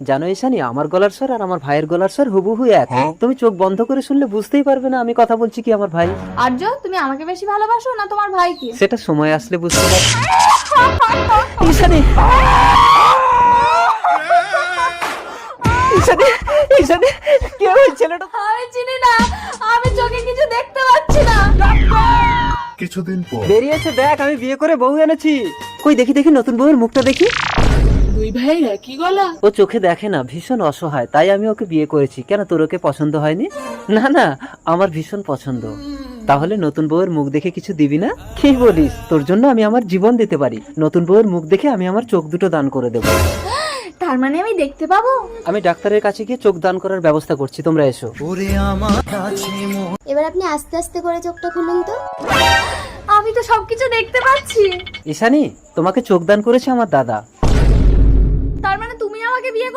জানো ঈশানী, আমার গলার স্বর আর আমার ভাইয়ের গলার স্বর হুবহু এক। তুমি চোখ বন্ধ করে শুনলে বুঝতেই পারবে না আমি কথা বলছি কি আমার ভাই। আর্য, তুমি আমাকে বেশি ভালোবাসো না তোমার ভাইকে? সেটা সময় আসলে বুঝতে পারবে। ঈশানী, ঈশানী, ঈশানী, কি হয়েছে ছেলেটা? আমি চিনি না, আমি চোখে কিছু দেখতে পাচ্ছি না। কিছুদিন পর বেরিয়েছে, দেখ আমি বিয়ে করে বউ এনেছি। কই দেখি দেখি নতুন বউয়ের মুখটা দেখি। দুই ভাইয়ের একই গলা। ও চোখে দেখে না, ভীষণ অসহায়, তাই আমি ওকে বিয়ে করেছি। কেন, তোর ওকে পছন্দ হয়নি? না না, আমার ভীষণ পছন্দ। তাহলে নতুন বউয়ের মুখ দেখে কিছু দিবি না? কি বলিস, তোর জন্য আমি আমার জীবন দিতে পারি। নতুন বউয়ের মুখ দেখে আমি আমার চোখ দুটো দান করে দেবো। তার মানে আমি দেখতে পাবো? আমি ডাক্তারের কাছে গিয়ে চোখ দান করার ব্যবস্থা করছি, তোমরা এসো। এবার আপনি আস্তে আস্তে করে চোখটা খুলুন তো। আমি তো সবকিছু দেখতে পাচ্ছি। ঈশানী, তোমাকে চোখ দান করেছে আমার দাদা। তার মানে তুমি আমাকে বিয়ে